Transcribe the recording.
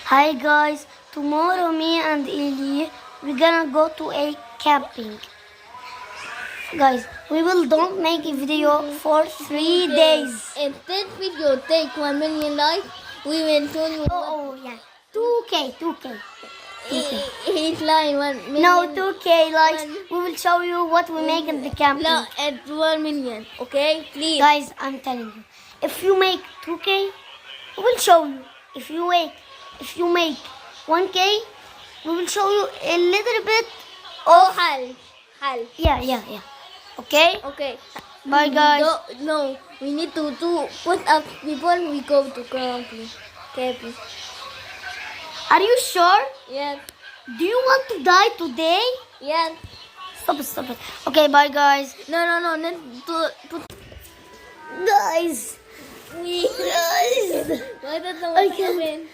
Hi guys, tomorrow me and Eli we're gonna go to a camping. Guys, we will don't make a video for 3 days. If this video take 1 million likes, we will show you. Oh yeah, 2K, 2K. He's lying 1 million. No, 2K likes. We will show you what we make in the camping. No, at 1 million. Okay, please. Guys, I'm telling you, if you make 2K, we will show you. If you make 1K, we will show you a little bit. Oh, hal. Yeah. Okay. Okay. Bye guys. No, we need to put up before we go to camping. Camping. Are you sure? Yeah. Do you want to die today? Yeah. Stop it. Okay, bye guys. No. Not to Guys. we. Guys. Why does no I one can't. come in?